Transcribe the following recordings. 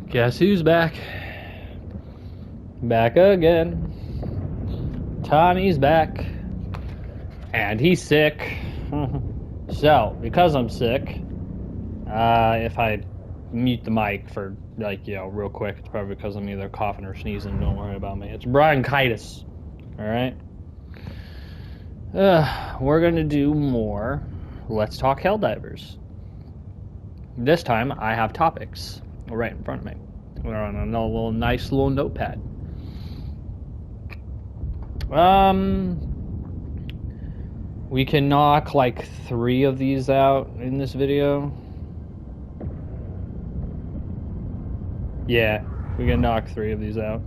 Guess who's back? Back again. Tommy's back. And he's sick. So, because I'm sick, if I mute the mic for, like, you know, real quick, it's probably because I'm either coughing or sneezing. Don't worry about me. It's bronchitis. Alright? We're gonna do more Let's Talk Helldivers. This time, I have topics right in front of me. We're on a nice little notepad. We can knock like 3 of these out in this video. Yeah, we can knock 3 of these out.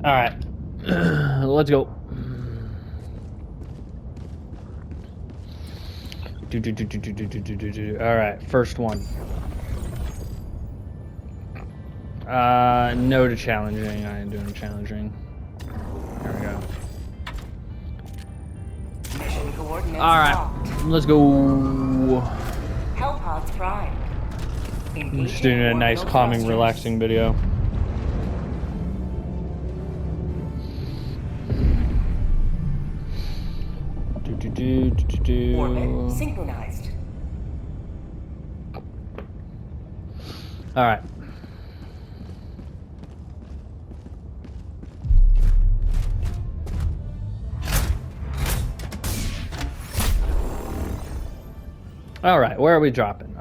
Alright, let's go. Alright, first one. No to challenging. I ain't doing challenging. There we go. Mission coordinates Alright, locked. let's go. Hellpods primed. I'm just doing a nice, calming, relaxing video. Orbit synchronized. Alright. Alright, where are we dropping?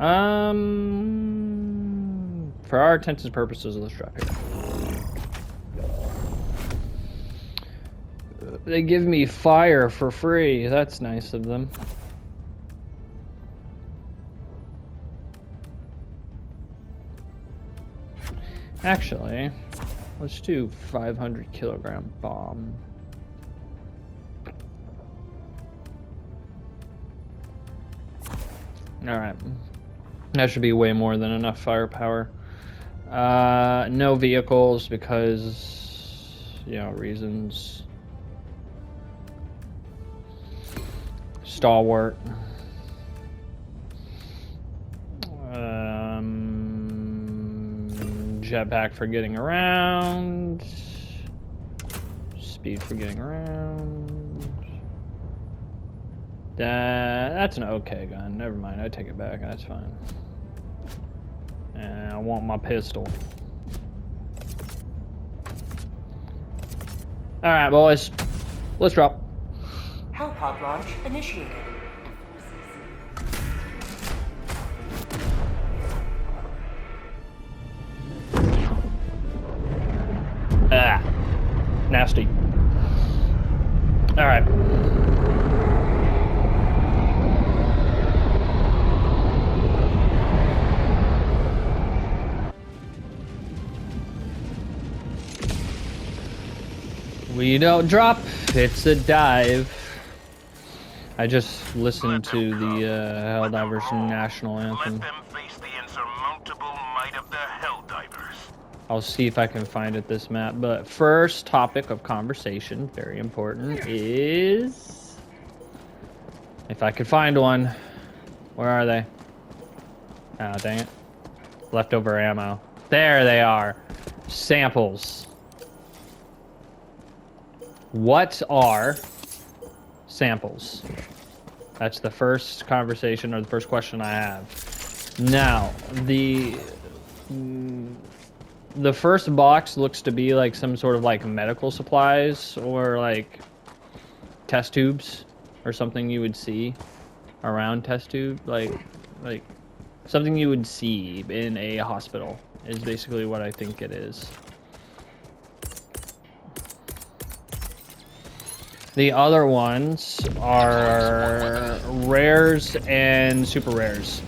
For our intents and purposes, let's drop here. They give me fire for free. That's nice of them. Actually, let's do 500 kilogram bomb. Alright. That should be way more than enough firepower. No vehicles because, you know, reasons. Stalwart. Jetpack for getting around. Speed for getting around. That's an okay gun. Never mind, I take it back. That's fine. And I want my pistol. Alright, boys. Let's drop. Hellpod launch initiated. Ah. Nasty. Alright. We don't drop, it's a dive. I just listened to the Helldivers national anthem. Let them face the insurmountable might of the Helldivers. I'll see if I can find it this map, but first topic of conversation, very important, is... if I could find one. Where are they? Oh, dang it. Leftover ammo. There they are. Samples. What are samples? That's the first conversation or the first question I have. Now, the first box looks to be like some sort of like medical supplies or like test tubes or something you would see around test tube, like something you would see in a hospital is basically what I think it is. The other ones are rares and super rares.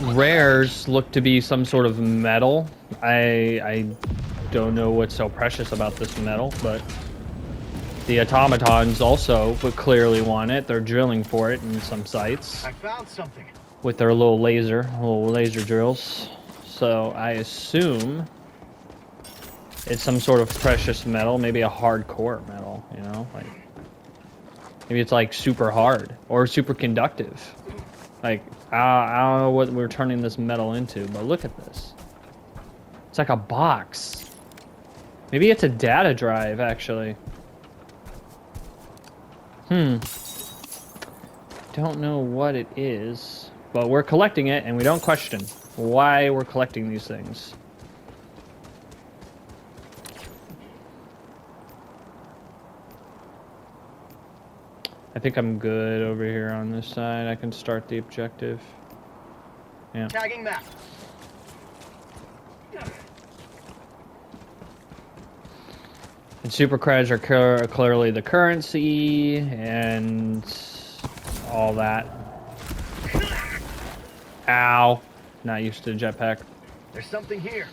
Rares look to be some sort of metal. I don't know what's so precious about this metal, but the automatons also would clearly want it. They're drilling for it in some sites. I found something. With their little laser drills. So I assume it's some sort of precious metal, maybe a hardcore metal, you know, like maybe it's like super hard or super conductive. Like, I don't know what we're turning this metal into, but look at this. It's like a box. Maybe it's a data drive, actually. Don't know what it is, but we're collecting it, and we don't question why we're collecting these things. I think I'm good over here on this side. I can start the objective. Yeah. Tagging map. And super credits are clearly the currency and all that. Ow. Not used to jetpack. There's something here.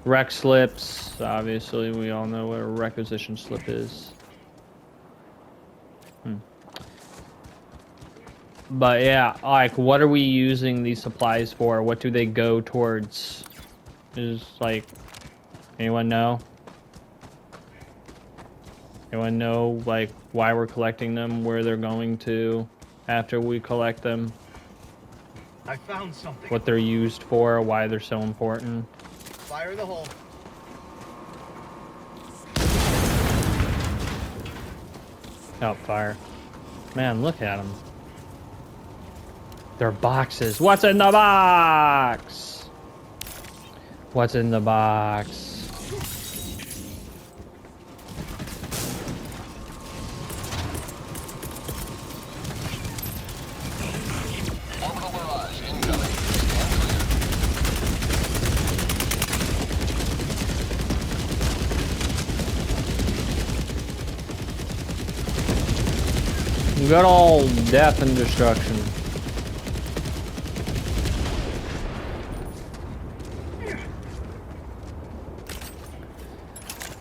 Rec slips. Obviously, we all know what a requisition slip is. But yeah, like, what are we using these supplies for? What do they go towards? Is, like, anyone know? Anyone know, like, why we're collecting them, where they're going to after we collect them? I found something. What they're used for, why they're so important? Fire in the hole. Oh, fire. Man, look at them. They're boxes. What's in the box? What's in the box? Orbital barrage incoming. Good old death and destruction.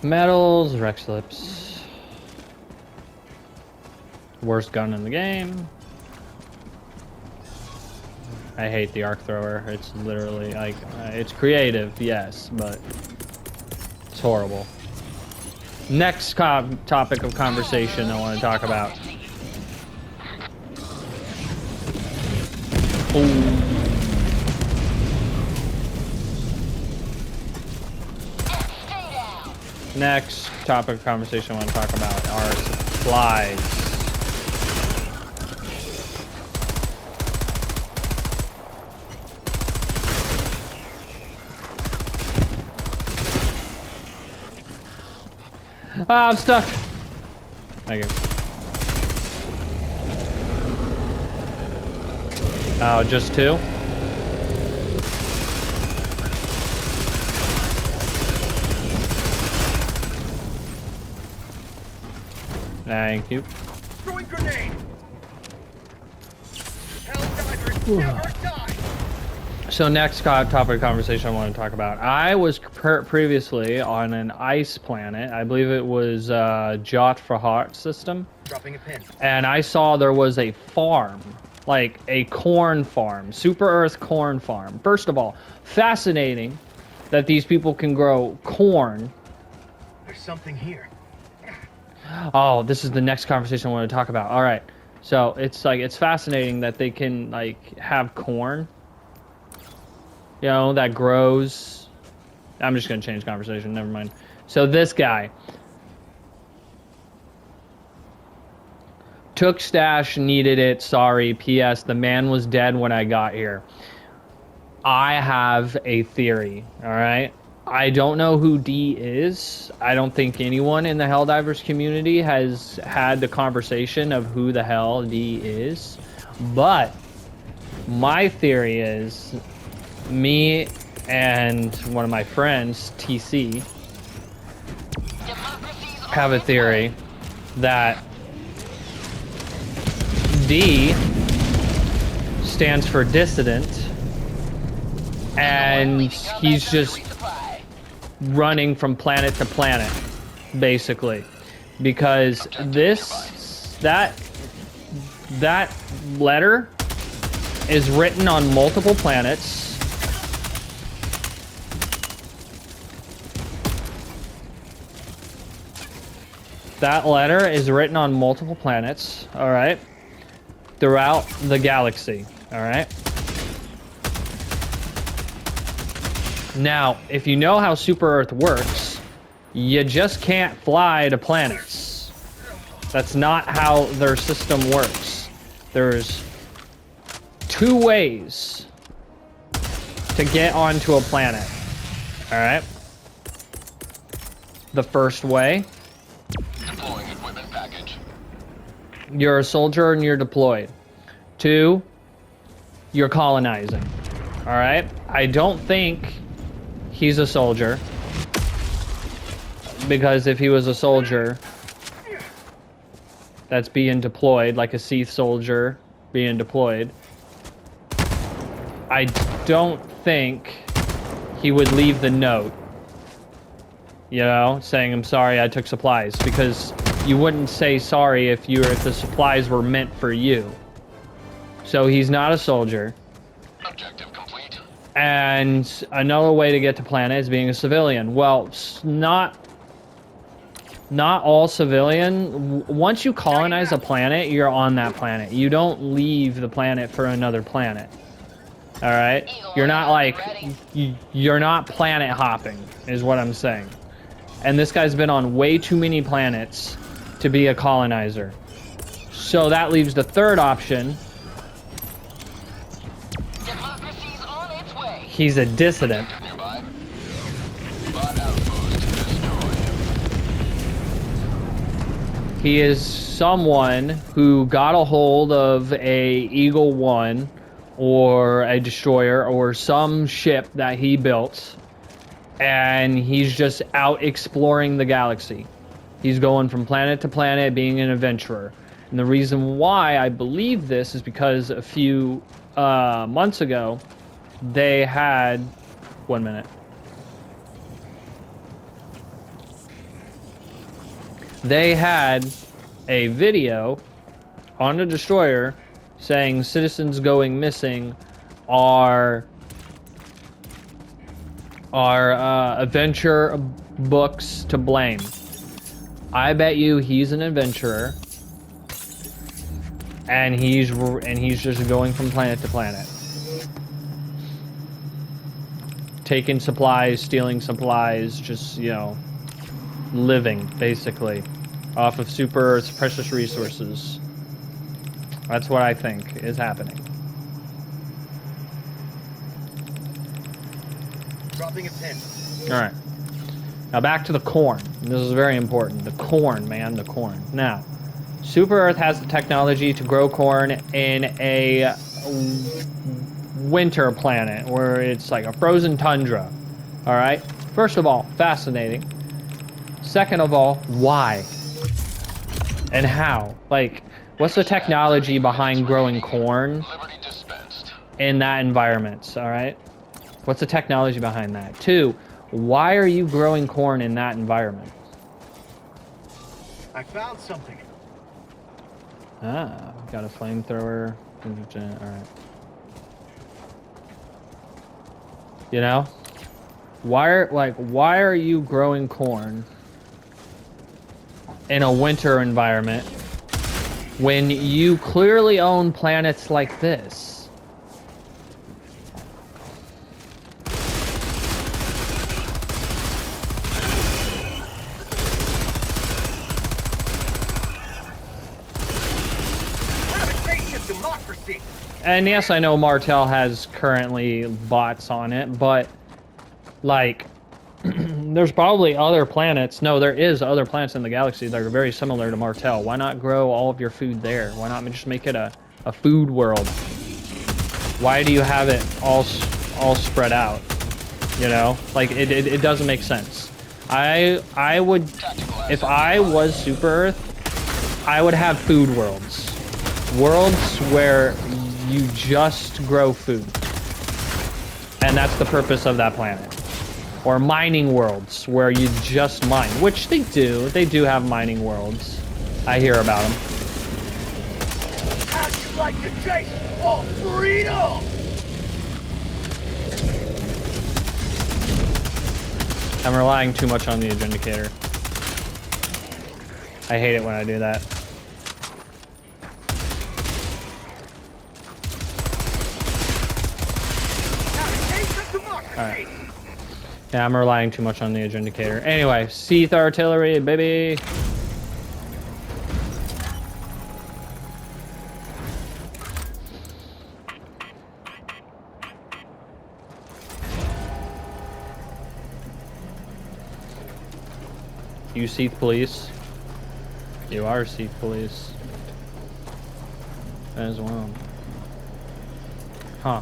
Medals, rec slips. Worst gun in the game. I hate the arc thrower. It's literally like, it's creative, yes, but it's horrible. Next topic of conversation I want to talk about. Ooh. Next topic of conversation I want to talk about are supplies. Ah, I'm stuck. Thank you. Oh, just two? Thank you. Throwing grenade. Helldivers never die. So next topic of conversation I want to talk about. I was previously on an ice planet. I believe it was Jot for Heart system. Dropping a pin. And I saw there was a farm, like a corn farm, super earth corn farm. First of all, fascinating that these people can grow corn. There's something here. Oh, this is the next conversation I want to talk about. All right. So it's like, it's fascinating that they can like have corn, you know, that grows. I'm just going to change conversation. Never mind. So this guy took stash, needed it. Sorry. P.S. The man was dead when I got here. I have a theory. All right. I don't know who D is. I don't think anyone in the Helldivers community has had the conversation of who the hell D is. But my theory is me and one of my friends, TC, have a theory that D stands for dissident, and he's just running from planet to planet, basically, because that letter is written on multiple planets. That letter is written on multiple planets, all right? Throughout the galaxy, all right? Now, if you know how Super Earth works, you just can't fly to planets. That's not how their system works. There's 2 ways to get onto a planet, all right? The first way, Deploying equipment package. you're a soldier and you're deployed. 2, you're colonizing, all right? I don't think he's a soldier, because if he was a soldier that's being deployed, like a Seath soldier being deployed, I don't think he would leave the note, you know, saying, I'm sorry, I took supplies, because you wouldn't say sorry if the supplies were meant for you. So he's not a soldier. Objective complete. And another way to get to planet is being a civilian. Well, not all civilian. Once you colonize a planet, you're on that planet. You don't leave the planet for another planet. All right? You're not like, you're not planet hopping, is what I'm saying. And this guy's been on way too many planets to be a colonizer. So that leaves the third option. Democracy's on its way. He's a dissident. Nearby. Bot outpost destroyed. He is someone who got a hold of a Eagle 1 or a destroyer or some ship that he built, and he's just out exploring the galaxy. He's going from planet to planet, being an adventurer. And the reason why I believe this is because a few months ago, they had... 1 minute. They had a video on the destroyer saying citizens going missing are adventure books to blame. I bet you he's an adventurer, and he's just going from planet to planet, taking supplies, stealing supplies, just, you know, living basically off of Super Earth's precious resources. That's what I think is happening. Dropping a pin. All right. Now back to the corn. This is very important. The corn, man, the corn. Now, Super Earth has the technology to grow corn in a winter planet where it's like a frozen tundra. All right? First of all, fascinating. Second of all, why? And how? Like, what's the technology behind growing corn Liberty dispensed. in that environment? All right? What's the technology behind that? 2, why are you growing corn in that environment? I found something. Ah, got a flamethrower. All right. You know, why are you growing corn in a winter environment when you clearly own planets like this? Democracy. And yes, I know Martel has currently bots on it, but like there's probably other planets. No, there is other planets in the galaxy that are very similar to Martel. Why not grow all of your food there? Why not just make it a food world? Why do you have it all spread out? You know, like it doesn't make sense. I would, if I was Super Earth, I would have food worlds. Worlds where you just grow food. And that's the purpose of that planet. Or mining worlds where you just mine, which they do. They do have mining worlds. I hear about them. How'd you like to taste of freedom? I'm relying too much on the Adjudicator. I hate it when I do that. Alright. Yeah, I'm relying too much on the adjudicator. Anyway, Seath artillery, baby! You Seath police? You are Seath police. As well. Huh.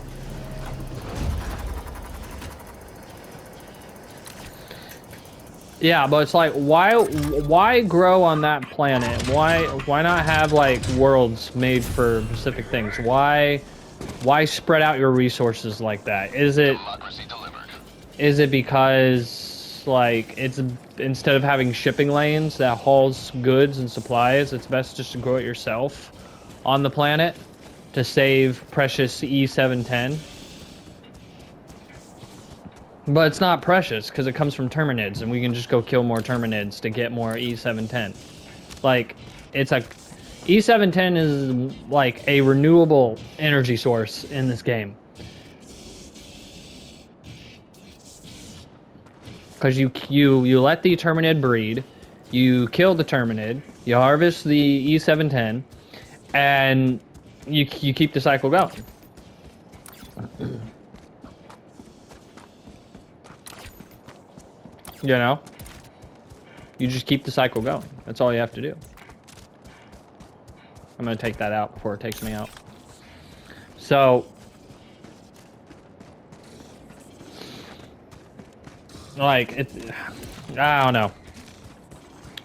Yeah, but it's like, why grow on that planet? Why not have like worlds made for specific things? Why spread out your resources like that? Is it because like it's instead of having shipping lanes that hauls goods and supplies, it's best just to grow it yourself on the planet to save precious E710? But it's not precious because it comes from Terminids, and we can just go kill more Terminids to get more E710. Like, it's a E710 is like a renewable energy source in this game. Because you let the Terminid breed, you kill the Terminid, you harvest the E710, and you keep the cycle going. You know? You just keep the cycle going. That's all you have to do. I'm gonna take that out before it takes me out. So... like, I don't know.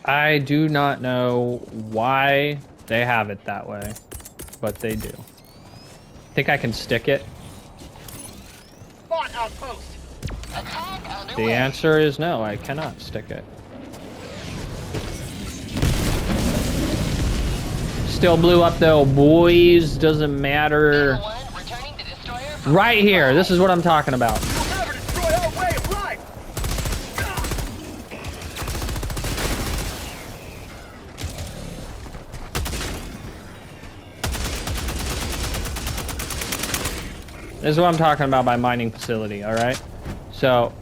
I do not know why they have it that way, but they do. Think I can stick it? Spot outpost. The answer is no, I cannot stick it. Still blew up though, boys. Doesn't matter. Right here, this is what I'm talking about. This is what I'm talking about by mining facility, alright? So...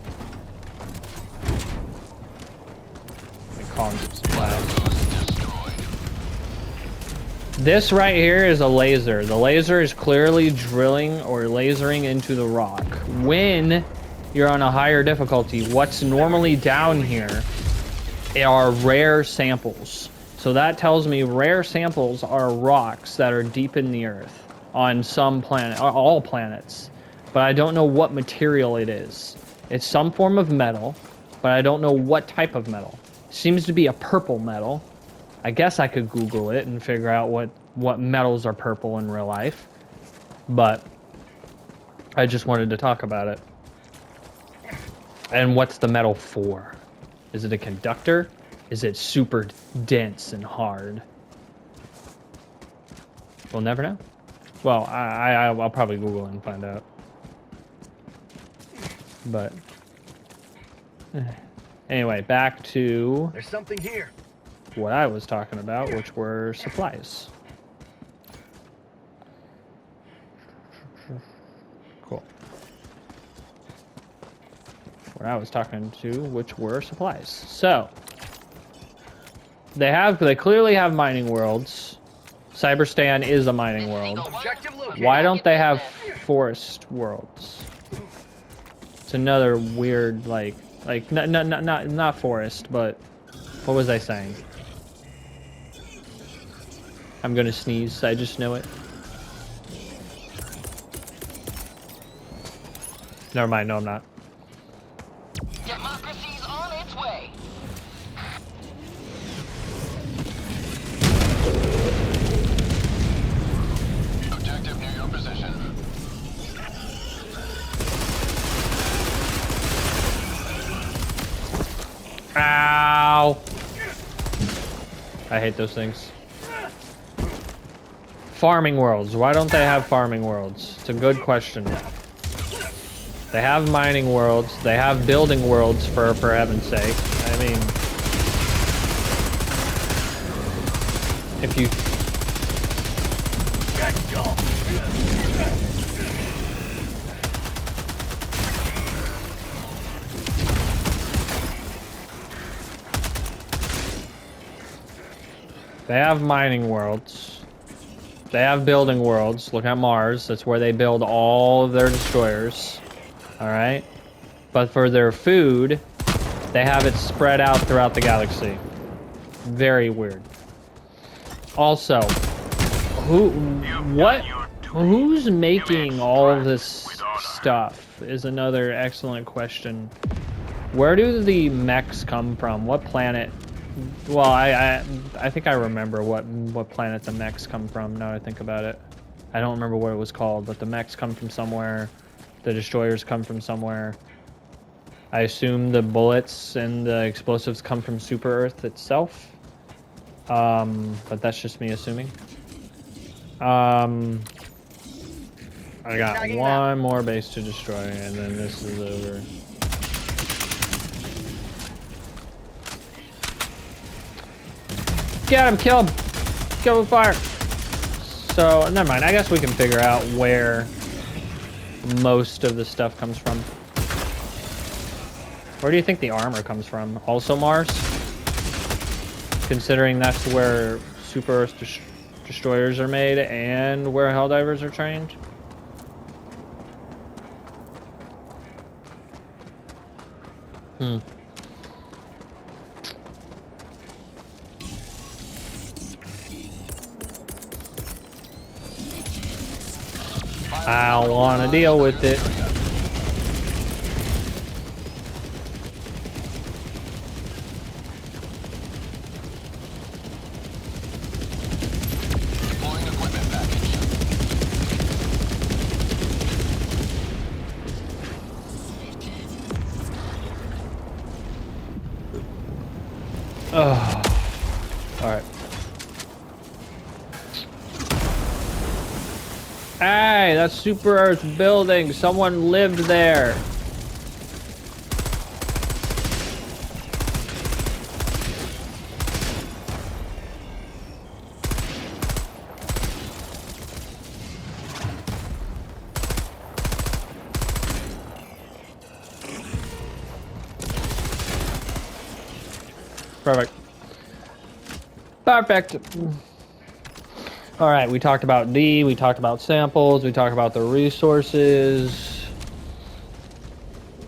let me call him some supplies. This right here is a laser. The laser is clearly drilling or lasering into the rock. When you're on a higher difficulty, what's normally down here are rare samples. So that tells me rare samples are rocks that are deep in the earth. On some planet, all planets, but I don't know what material it is. It's some form of metal, but I don't know what type of metal. It seems to be a purple metal. I guess I could Google it and figure out what metals are purple in real life, but I just wanted to talk about it. And what's the metal for? Is it a conductor? Is it super dense and hard? We'll never know. Well, I'll probably Google it and find out. But anyway, back to There's something here. what I was talking about, which were supplies. Cool. What I was talking to, which were supplies. So they clearly have mining worlds. Cyberstan is a mining world. Why don't they have forest worlds? It's another weird, like not forest, but what was I saying? I'm gonna sneeze. I just know it. Never mind. No, I'm not. Democracy's on its way. Objective near your position. Ow! I hate those things. Farming worlds. Why don't they have farming worlds? It's a good question. They have mining worlds. They have building worlds, for heaven's sake. I mean... If you They have mining worlds. They have building worlds. Look at Mars. That's where they build all of their destroyers. Alright? But for their food, they have it spread out throughout the galaxy. Very weird. Also, who's making all of this stuff is another excellent question. Where do the mechs come from? What planet? Well, I think I remember what planet the mechs come from, now I think about it. I don't remember what it was called, but the mechs come from somewhere. The destroyers come from somewhere. I assume the bullets and the explosives come from Super Earth itself. But that's just me assuming. I got one more base to destroy, and then this is over. Get him! Kill him! Kill him with fire! So, never mind. I guess we can figure out where most of the stuff comes from. Where do you think the armor comes from? Also Mars? Considering that's where Super Earth destroyers are made and where helldivers are trained? I don't want to deal with it. Deploying equipment package. Oh. Alright. Hey, that's Super Earth building. Someone lived there. Perfect. Perfect. All right, we talked about D, we talked about samples, we talked about the resources.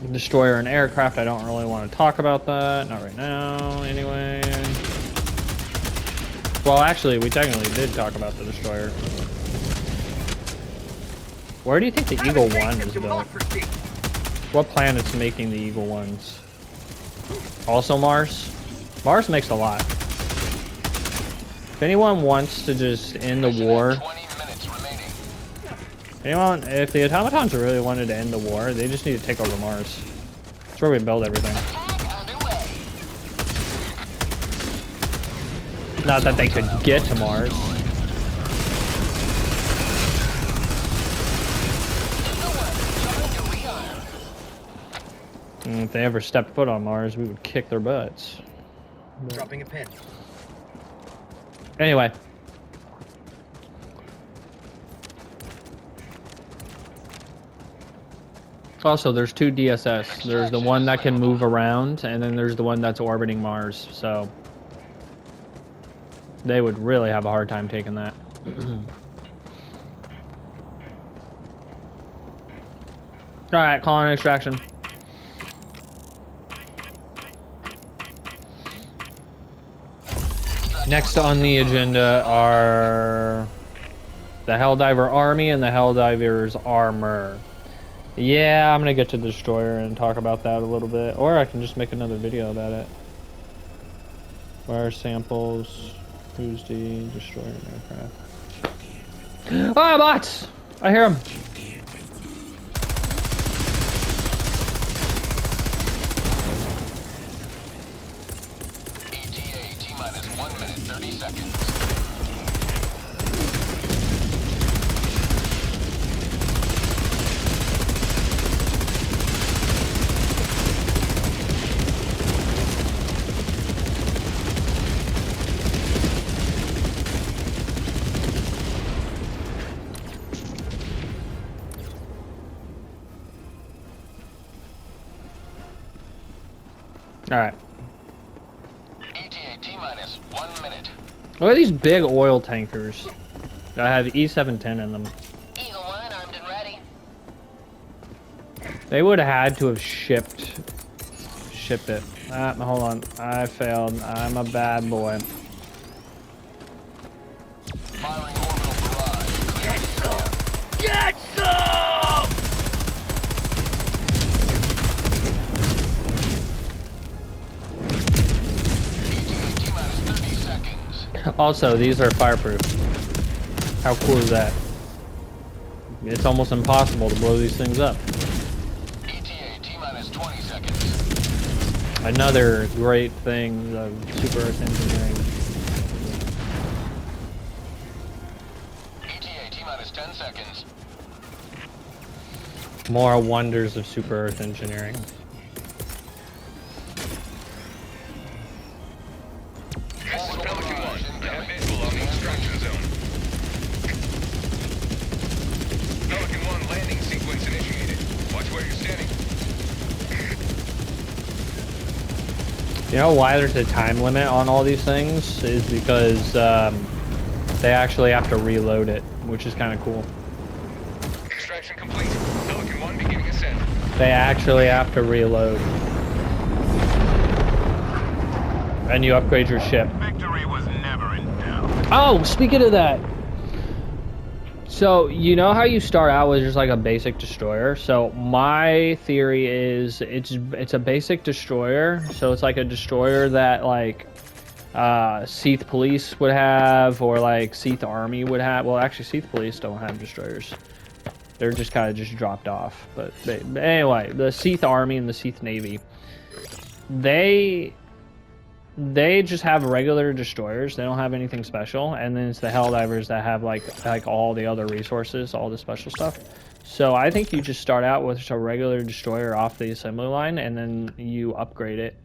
Destroyer and aircraft, I don't really want to talk about that. Not right now, anyway. Well, actually, we technically did talk about the destroyer. Where do you think the Eagle 1 is built? What planet's making the Eagle 1s? Also Mars? Mars makes a lot. If anyone wants to just end the war, if the automatons really wanted to end the war, they just need to take over Mars. That's where we build everything. Not that they could get to Mars. And if they ever stepped foot on Mars, we would kick their butts. Dropping a pin. Anyway. Also, there's two DSS. There's the one that can move around, and then there's the one that's orbiting Mars, so they would really have a hard time taking that. Alright, calling extraction. Next on the agenda are the Helldiver Army and the Helldivers Armor. Yeah, I'm gonna get to the Destroyer and talk about that a little bit, or I can just make another video about it. Where are samples? Who's the Destroyer and aircraft? Ah, bots! I hear them. ETA T-minus 1 minute 30 seconds. All right. ETA T-minus 1 minute. Look at these big oil tankers that have E710 in them. Eagle 1 armed and ready. They would have had to have shipped it. Hold on. I failed. I'm a bad boy. Firing orbital barrage. Get some! ETA T-minus 30 seconds. Also, these are fireproof. How cool is that? It's almost impossible to blow these things up. ETA T-minus 20 seconds. Another great thing of super Earth engineering. ETA T-minus 10 seconds. More wonders of super Earth engineering. This is Pelican 1. I have visual on the extraction zone. Pelican 1 landing sequence initiated. Watch where you're standing. You know why there's a time limit on all these things? Is because they actually have to reload it, which is kind of cool. Extraction complete. Pelican 1 beginning ascent. They actually have to reload. And you upgrade your ship. Victory was never in doubt. Oh, speaking of that. So, you know how you start out with just like a basic destroyer? So, my theory is it's a basic destroyer. So, it's like a destroyer that like Seath Police would have, or like Seath Army would have. Well, actually, Seath Police don't have destroyers. They're just kind of just dropped off. But anyway, the Seath Army and the Seath Navy, they just have regular destroyers. They don't have anything special. And then it's the helldivers that have like all the other resources, all the special stuff. So I think you just start out with just a regular destroyer off the assembly line, and then you upgrade it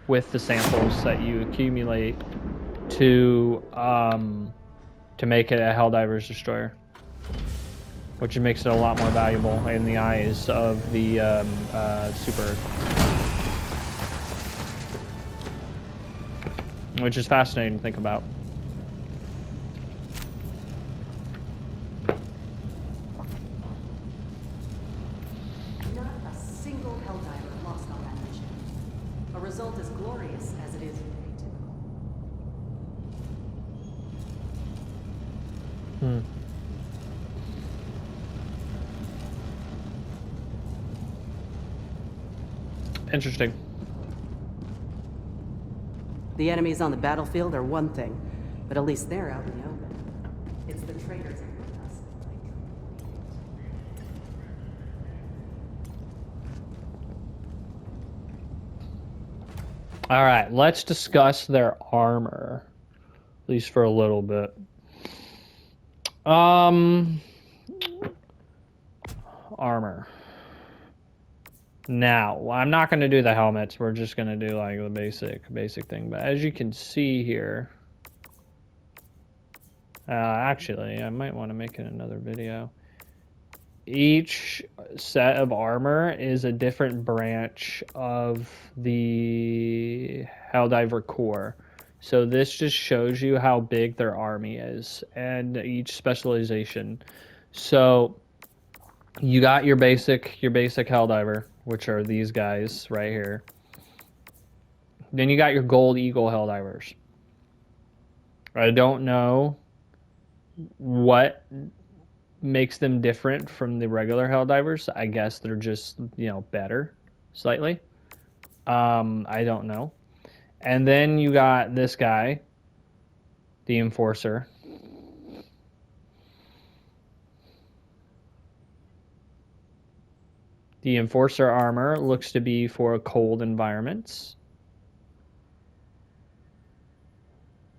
with the samples that you accumulate to make it a helldivers destroyer, which makes it a lot more valuable in the eyes of the Super Earth. Which is fascinating to think about. Not a single helldiver lost on that mission. A result as glorious as it is atypical. Interesting. The enemies on the battlefield are one thing, but at least they're out in the open. It's the traitors with us. All right, let's discuss their armor, at least for a little bit. Armor. Now, I'm not going to do the helmets. We're just going to do like the basic thing. But as you can see here, actually, I might want to make it another video. Each set of armor is a different branch of the Helldiver Corps. So this just shows you how big their army is and each specialization. So you got your basic Helldiver, which are these guys right here. Then you got your Gold Eagle Helldivers. I don't know what makes them different from the regular Helldivers. I guess they're just, better slightly. I don't know. And then you got this guy, the Enforcer. The Enforcer armor looks to be for cold environments.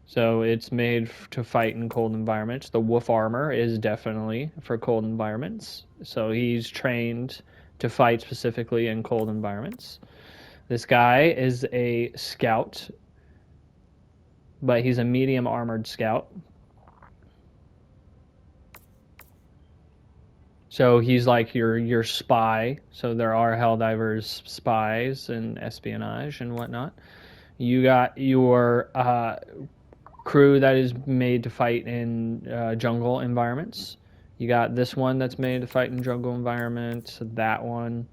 So it's made to fight in cold environments. The Wolf armor is definitely for cold environments. So he's trained to fight specifically in cold environments. This guy is a scout, but he's a medium armored scout. So he's like your spy. So there are Helldivers spies and espionage and whatnot. You got your crew that is made to fight in jungle environments. You got this one that's made to fight in jungle environments. That one,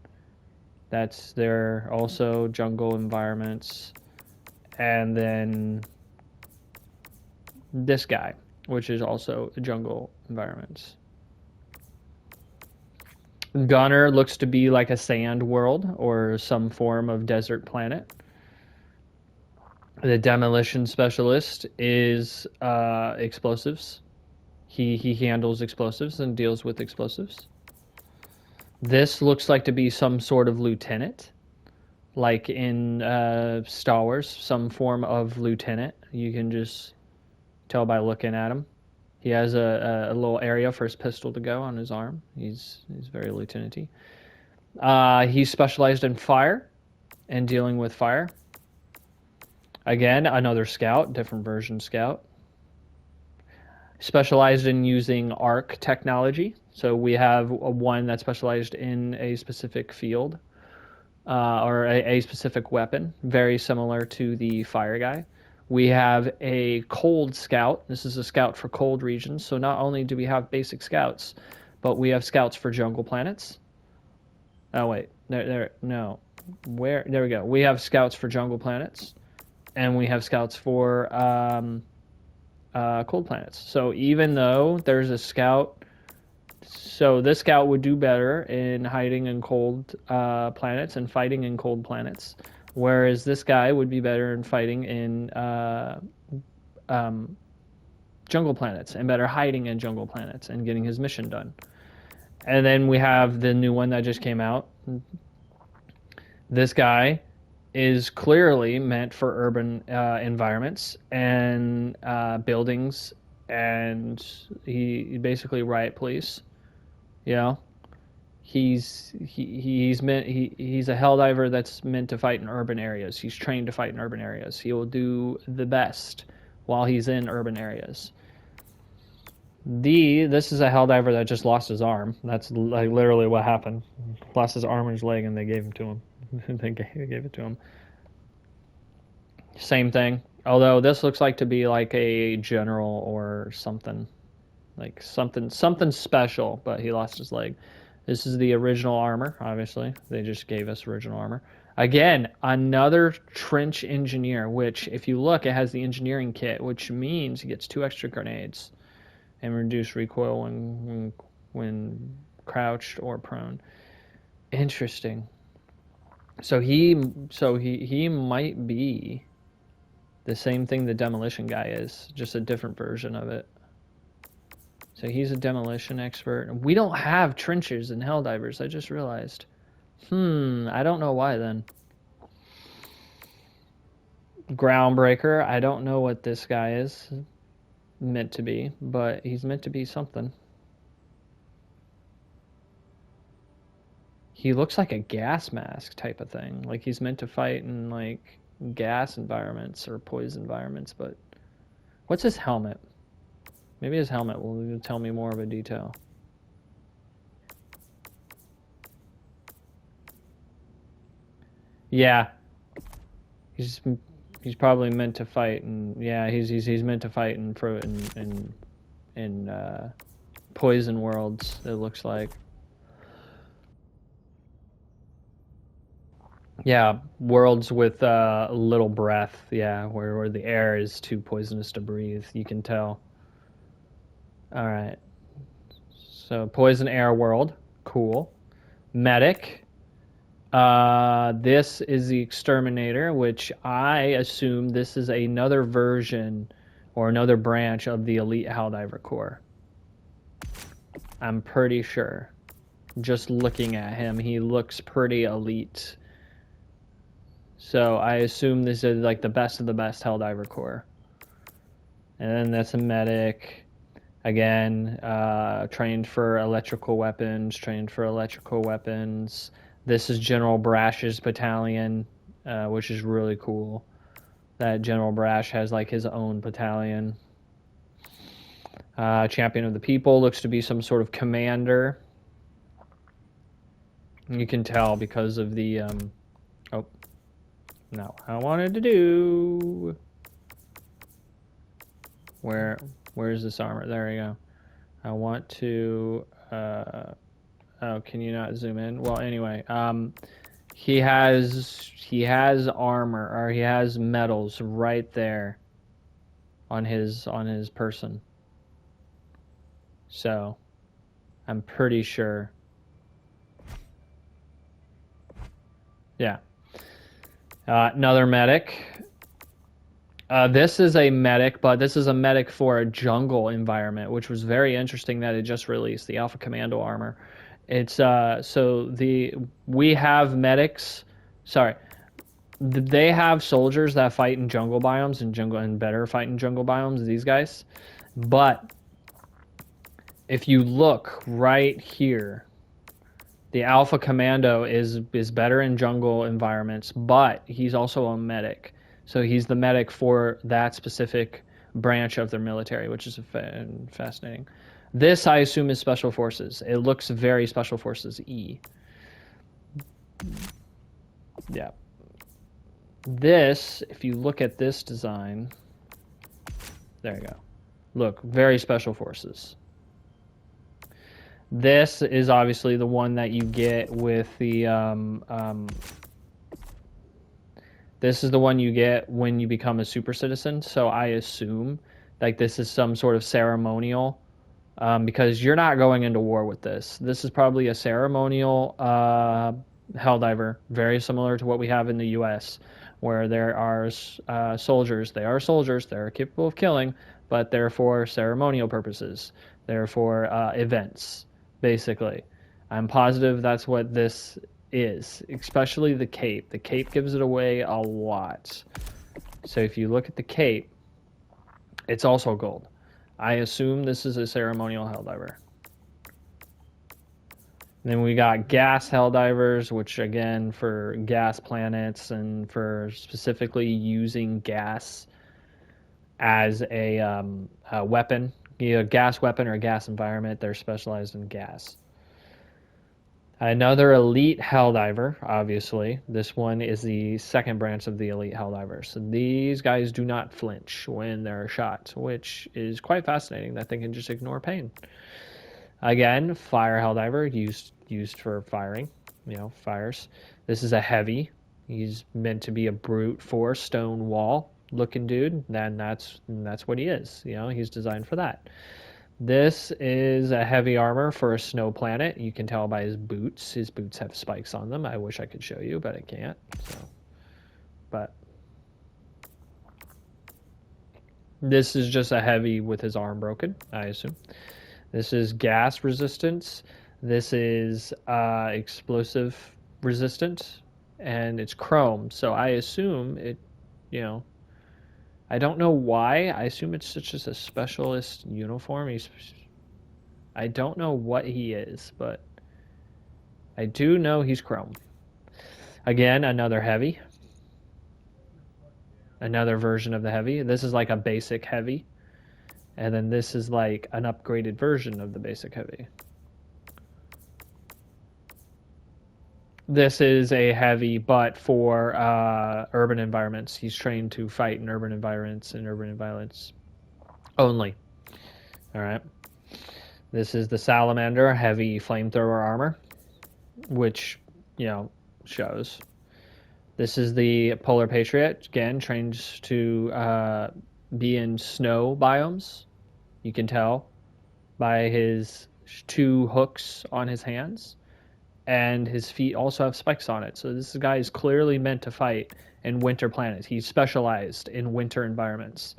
that's their also jungle environments. And then this guy, which is also jungle environments. Gunner looks to be like a sand world or some form of desert planet. The demolition specialist is explosives. He handles explosives and deals with explosives. This looks like to be some sort of lieutenant, like in Star Wars, some form of lieutenant. You can just tell by looking at him. He has a little area for his pistol to go on his arm. He's very lieutenant-y. He's specialized in fire and dealing with fire. Again, another scout, different version scout. Specialized in using arc technology. So we have one that's specialized in a specific field or a specific weapon, very similar to the fire guy. We have a cold scout. This is a scout for cold regions. So not only do we have basic scouts, but we have scouts for jungle planets. Oh wait, no. There we go. We have scouts for jungle planets, and we have scouts for cold planets. So even though there's a scout, so this scout would do better in hiding in cold planets and fighting in cold planets. Whereas this guy would be better in fighting in jungle planets and better hiding in jungle planets and getting his mission done. And then we have the new one that just came out. This guy is clearly meant for urban environments and buildings, and he basically riot police. You know, he's a helldiver that's meant to fight in urban areas. He's trained to fight in urban areas. He will do the best while he's in urban areas. This is a helldiver that just lost his arm. That's like literally what happened. Lost his arm and his leg, and they gave him to him. They gave it to him. Same thing. Although this looks like to be like a general or something, like something special. But he lost his leg. This is the original armor. Obviously, they just gave us original armor. Again, another trench engineer. Which, if you look, it has the engineering kit, which means he gets 2 extra grenades and reduce recoil when crouched or prone. Interesting. So he might be the same thing the demolition guy is, just a different version of it. So he's a demolition expert. We don't have trenches in Helldivers, I just realized. I don't know why then. Groundbreaker, I don't know what this guy is meant to be, but he's meant to be something. He looks like a gas mask type of thing. Like he's meant to fight in like gas environments or poison environments, but what's his helmet? Maybe his helmet will tell me more of a detail. Yeah. He's probably meant to fight, and yeah, he's meant to fight in poison worlds, it looks like. Yeah, worlds with little breath. Yeah, where the air is too poisonous to breathe. You can tell. All right. So poison air world, cool. Medic. This is the exterminator, which I assume this is another version or another branch of the elite Helldiver Corps. I'm pretty sure. Just looking at him, he looks pretty elite. So I assume this is like the best of the best Helldiver Corps. And then that's a medic. Again, trained for electrical weapons, This is General Brash's battalion, which is really cool. That General Brash has like his own battalion. Champion of the People looks to be some sort of commander. You can tell because of the oh, no, I wanted to do. Where's this armor? There we go. I want to. Oh, can you not zoom in? Well, anyway, he has armor, or he has medals right there on his person. So, I'm pretty sure. Yeah. Another medic. This is a medic, but this is a medic for a jungle environment, which was very interesting that it just released the Alpha Commando armor. It's so we have medics. Sorry, they have soldiers that fight in jungle biomes and better fight in jungle biomes. These guys, but if you look right here, the Alpha Commando is better in jungle environments, but he's also a medic. So he's the medic for that specific branch of their military, which is fascinating. This, I assume, is Special Forces. It looks very Special Forces E. Yeah. This, if you look at this design, there you go. Look, very Special Forces. This is obviously the one that you get with the this is the one you get when you become a super citizen. So I assume like this is some sort of ceremonial, because you're not going into war with this. This is probably a ceremonial helldiver, very similar to what we have in the U.S., where there are soldiers. They are soldiers. They're capable of killing, but they're for ceremonial purposes. They're for events, basically. I'm positive that's what this is, especially the cape. The cape gives it away a lot. So if you look at the cape, it's also gold. I assume this is a ceremonial helldiver. Then we got gas helldivers, which again for gas planets and for specifically using gas as a weapon, either a gas weapon or a gas environment. They're specialized in gas. Another elite helldiver, obviously. This one is the second branch of the elite helldivers. So these guys do not flinch when they're shot, which is quite fascinating that they can just ignore pain. Again, fire helldiver, used for firing, fires. This is a heavy. He's meant to be a brute force stone wall looking dude. Then that's what he is. He's designed for that. This is a heavy armor for a snow planet. You can tell by his boots. His boots have spikes on them. I wish I could show you, but I can't. But this is just a heavy with his arm broken, I assume. This is gas resistance. This is explosive resistant, and it's chrome. So I assume it, I don't know why. I assume it's just a specialist uniform. I don't know what he is, but I do know he's chrome. Again, another heavy. Another version of the heavy. This is like a basic heavy. And then this is like an upgraded version of the basic heavy. This is a heavy, but for urban environments. He's trained to fight in urban environments and urban environments only. All right. This is the Salamander heavy flamethrower armor, which, shows. This is the Polar Patriot, again, trained to be in snow biomes. You can tell by his 2 hooks on his hands. And his feet also have spikes on it. So this guy is clearly meant to fight in winter planets. He's specialized in winter environments.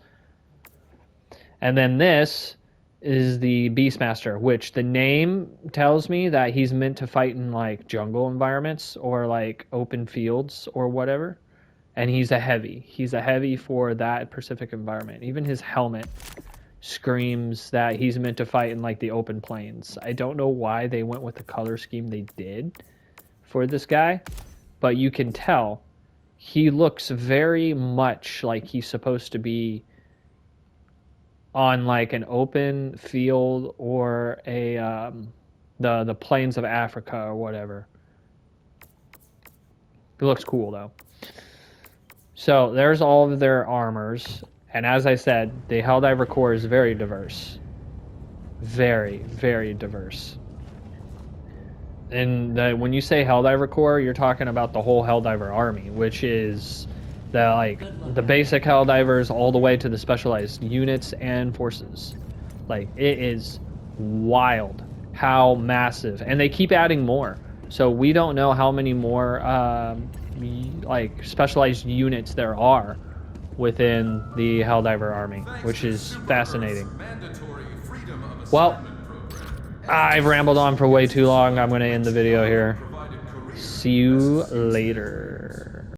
And then this is the Beastmaster, which the name tells me that he's meant to fight in like jungle environments or like open fields or whatever. And he's a heavy. He's a heavy for that Pacific environment. Even his helmet screams that he's meant to fight in like the open plains. I don't know why they went with the color scheme they did for this guy, but you can tell he looks very much like he's supposed to be on like an open field or a the plains of Africa or whatever. It looks cool though. So there's all of their armors, and as I said, the Helldiver Corps is very diverse. Very, very diverse. And when you say Helldiver Corps, you're talking about the whole Helldiver army, which is the basic Helldivers all the way to the specialized units and forces. Like, it is wild how massive, and they keep adding more. So we don't know how many more like specialized units there are within the Helldiver army, which is fascinating. Well, I've rambled on for way too long. I'm going to end the video here. See you later.